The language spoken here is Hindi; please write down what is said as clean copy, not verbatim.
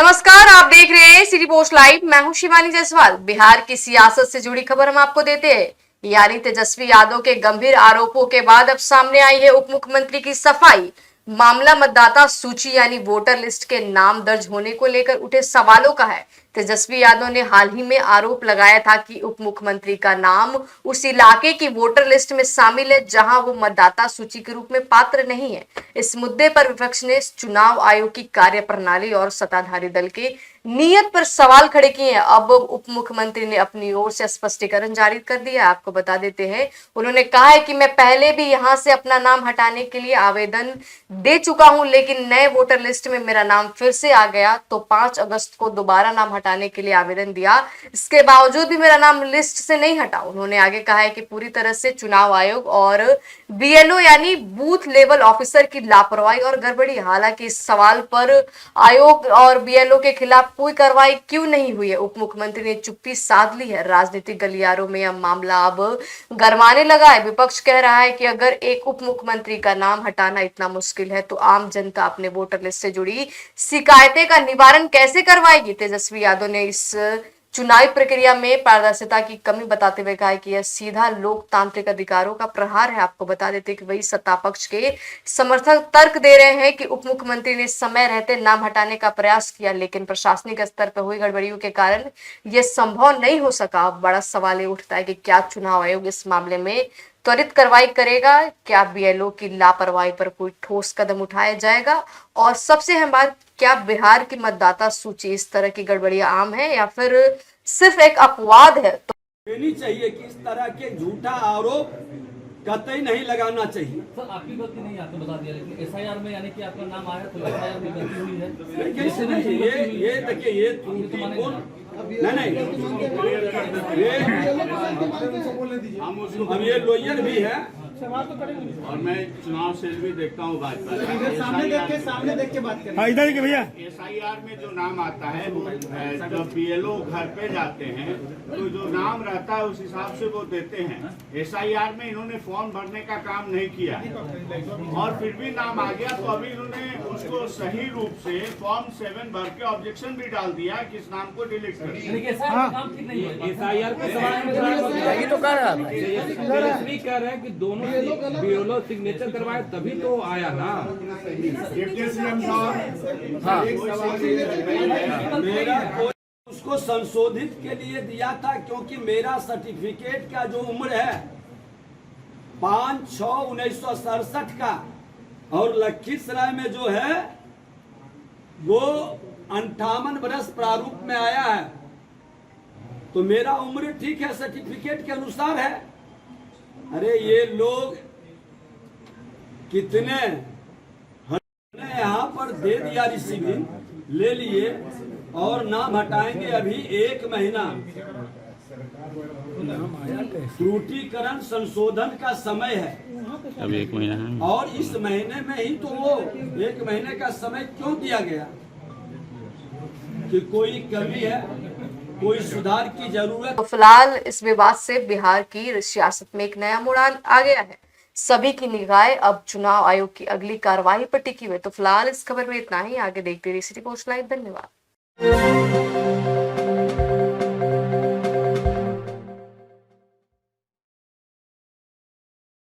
नमस्कार, आप देख रहे हैं सिटी पोस्ट लाइव। मैं हूं शिवानी जायसवाल। बिहार की सियासत से जुड़ी खबर हम आपको देते हैं। यानी तेजस्वी यादव के गंभीर आरोपों के बाद अब सामने आई है उप मुख्यमंत्री की सफाई। मामला मतदाता सूची यानी वोटर लिस्ट के नाम दर्ज होने को लेकर उठे सवालों का है। तेजस्वी यादव ने हाल ही में आरोप लगाया था कि उप मुख्यमंत्री का नाम उस इलाके की वोटर लिस्ट में शामिल है जहां वो मतदाता सूची के रूप में पात्र नहीं है। इस मुद्दे पर विपक्ष ने चुनाव आयोग की कार्यप्रणाली और सत्ताधारी दल के नियत पर सवाल खड़े किए हैं। अब उप मुख्यमंत्री ने अपनी ओर से स्पष्टीकरण जारी कर दिया। आपको बता देते हैं, उन्होंने कहा है कि मैं पहले भी यहां से अपना नाम हटाने के लिए आवेदन दे चुका हूं, लेकिन नए वोटर लिस्ट में मेरा नाम फिर से आ गया तो 5 अगस्त को दोबारा नाम हटाने के लिए आवेदन दिया। इसके बावजूद भी मेरा नाम लिस्ट से नहीं हटा। उन्होंने आगे कहा है कि पूरी तरह से चुनाव आयोग और बीएलओ यानी बूथ लेवल ऑफिसर की लापरवाही और गड़बड़ी। हालांकि इस सवाल पर आयोग और बीएलओ के खिलाफ कोई कार्रवाई क्यों नहीं हुई है, उप मुख्यमंत्री ने चुप्पी साध ली है। राजनीतिक गलियारों में यह मामला अब गरमाने लगा है। विपक्ष कह रहा है कि अगर एक उप मुख्यमंत्री का नाम हटाना इतना मुश्किल है तो आम जनता अपने वोटर लिस्ट से जुड़ी शिकायतें का निवारण कैसे करवाएगी। तेजस्वी यादव ने इस चुनावी प्रक्रिया में पारदर्शिता की कमी बताते हुए कहा है कि यह सीधा लोकतांत्रिक अधिकारों का प्रहार है। आपको बता देते कि वही सत्ता पक्ष के समर्थक तर्क दे रहे हैं कि उप मुख्यमंत्री ने समय रहते नाम हटाने का प्रयास किया, लेकिन प्रशासनिक स्तर पर हुई गड़बड़ियों के कारण यह संभव नहीं हो सका। अब बड़ा सवाल ये उठता है कि क्या चुनाव आयोग इस मामले में त्वरित कार्रवाई करेगा? क्या बीएलओ की लापरवाही पर कोई ठोस कदम उठाया जाएगा? और सबसे अहम बात, क्या बिहार की मतदाता सूची इस तरह की गड़बड़ियां आम है या फिर सिर्फ एक अपवाद है? देनी चाहिए कि इस तरह के झूठा आरोप कतई नहीं लगाना चाहिए। सर, आपकी गलती नहीं, आपने बता दिया, लेकिन एसआईआर में यानी कि आपका नाम आया तो एसआईआर में गलती हुई है। कैसे नहीं? ये देखिए, ये त्रुटिपूर्ण नहीं, अब ये लॉयर भी है और मैं चुनाव से भी देखता हूँ भाजपा। सामने देख के बात करें। इधर के भैया, एसआईआर में जो नाम आता है वो जब बीएलओ घर पे जाते हैं तो जो नाम रहता है उस हिसाब से वो देते हैं। एसआईआर में इन्होंने फॉर्म भरने का काम नहीं किया और फिर भी नाम आ गया, तो अभी इन्होंने उसको सही रूप से फॉर्म 7 भर के ऑब्जेक्शन भी डाल दिया कि इस नाम को डिलीट कर दिया। एसआईआर पे सवाल तो कर रहा है कि दोनों बीएलओ सिग्नेचर करवाए तभी तो आया ना। मेरा उसको संशोधित के लिए दिया था, क्योंकि मेरा सर्टिफिकेट का जो उम्र है 5/6/1967 का और लखीसराय में जो है वो 58 वर्ष प्रारूप में आया है, तो मेरा उम्र ठीक है, सर्टिफिकेट के अनुसार है। अरे ये लोग कितने यहाँ पर दे दिया, रिसीविंग ले लिए और नाम हटाएंगे अभी 1 महीना। त्रुटिकरण संशोधन का समय है, अभी 1 महीना है और इस महीने में ही तो वो 1 महीने का समय क्यों दिया गया? कि कोई कमी है, कोई सुधार की जरूरत। तो फिलहाल इस विवाद से बिहार की सियासत में एक नया मोड़ आ गया है। सभी की निगाहें अब चुनाव आयोग की अगली कार्रवाई पर टिकी हुई। तो फिलहाल इस खबर में इतना ही। आगे देखते रहिए सिटी पोस्ट लाइव। धन्यवाद।